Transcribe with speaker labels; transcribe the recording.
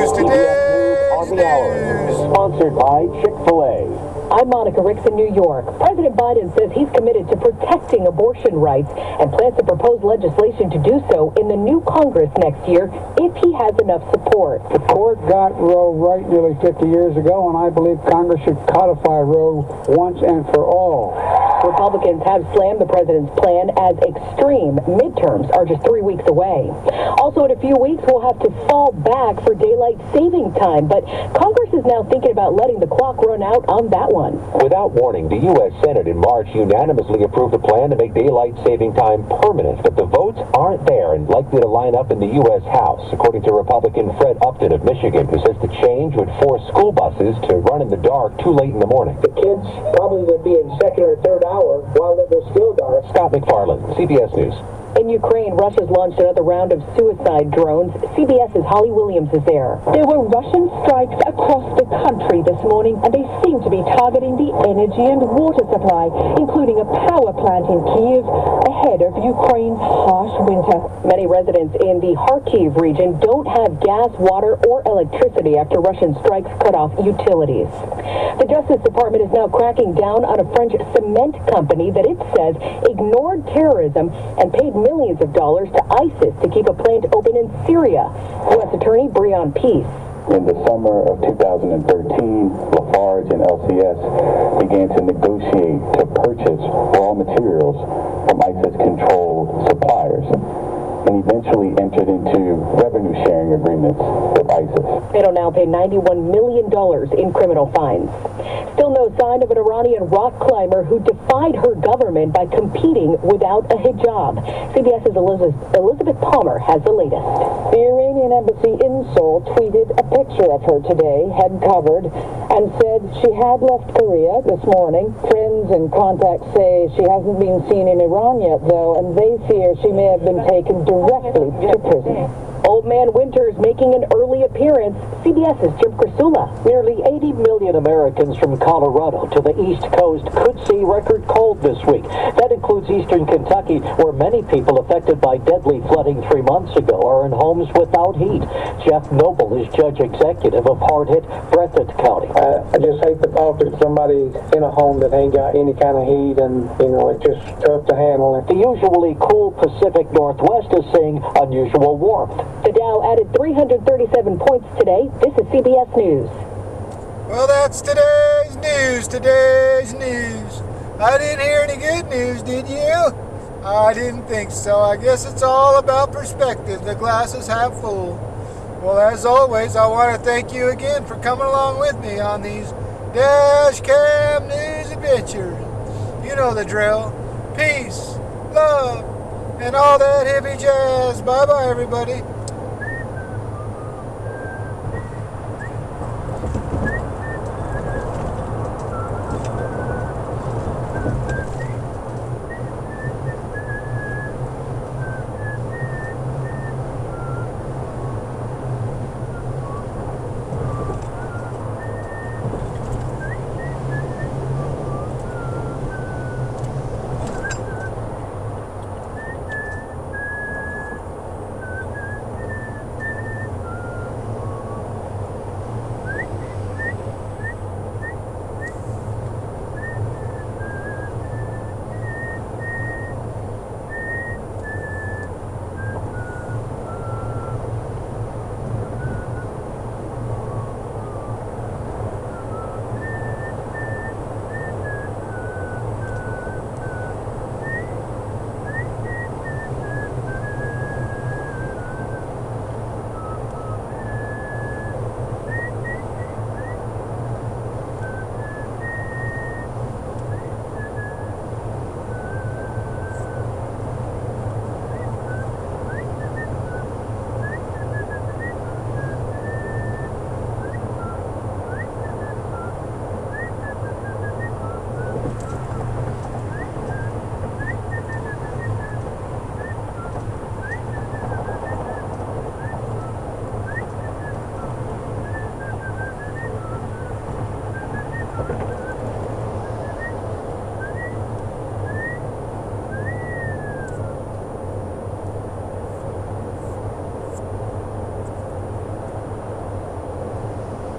Speaker 1: Today's news.
Speaker 2: Sponsored by Chick-fil-A.
Speaker 3: I'm Monica Ricks in New York. President Biden says he's committed to protecting abortion rights and plans to propose legislation to do so in the new Congress next year if he has enough support.
Speaker 4: The court got Roe right nearly 50 years ago, and I believe Congress should codify Roe once and for all.
Speaker 3: Republicans have slammed the president's plan as extreme. Midterms are just 3 weeks away. Also, in a few weeks, we'll have to fall back for daylight saving time, but Congress is now thinking about letting the clock run out on that one.
Speaker 1: Without warning, the U.S. Senate in March unanimously approved a plan to make daylight saving time permanent, but the votes aren't there and likely to line up in the U.S. House, according to Republican Fred Upton of Michigan, who says the change would force school buses to run in the dark too late in the morning.
Speaker 5: The kids probably would be in second or third hour while it was still dark.
Speaker 1: Scott McFarland, CBS News.
Speaker 3: In Ukraine, Russia's launched another round of suicide drones. CBS's Holly Williams is there.
Speaker 6: There were Russian strikes across the country this morning, and they seem to be targeting the energy and water supply, including a power plant in Kyiv, ahead of Ukraine's harsh winter.
Speaker 3: Many residents in the Kharkiv region don't have gas, water, or electricity after Russian strikes cut off utilities. The Justice Department is now cracking down on a French cement company that it says ignored terrorism and paid millions of dollars to ISIS to keep a plant open in Syria. U.S. Attorney Breon Peace.
Speaker 2: In the summer of 2013, Lafarge and LCS began to negotiate to purchase raw materials from ISIS-controlled suppliers, and eventually entered into revenue-sharing agreements with ISIS.
Speaker 3: It'll now pay $91 million in criminal fines. Still no sign of an Iranian rock climber who defied her government by competing without a hijab. CBS's Elizabeth Palmer has the latest.
Speaker 6: The Iranian embassy in Seoul tweeted a picture of her today, head covered, and said she had left Korea this morning. Friends and contacts say she hasn't been seen in Iran yet, though, and they fear she may have been taken directly to prison.
Speaker 3: Old Man Winter's making an early appearance. CBS's Jim Crisula.
Speaker 7: Nearly 80 million Americans from Colorado to the East Coast could see record cold this week. That includes eastern Kentucky, where many people affected by deadly flooding 3 months ago are in homes without heat. Jeff Noble is judge executive of hard-hit Breathitt County.
Speaker 5: I just hate the thought that somebody's in a home that ain't got any kind of heat, and, it's just tough to handle it.
Speaker 7: The usually cool Pacific Northwest is seeing unusual warmth.
Speaker 3: The Dow added 337 points today. This is CBS News.
Speaker 8: Well, that's today's news. I didn't hear any good news, did you? I didn't think so. I guess it's all about perspective. The glass is half full. Well, as always, I want to thank you again for coming along with me on these Dash Cam News adventures. You know the drill. Peace, love, and all that hippie jazz. Bye-bye, everybody.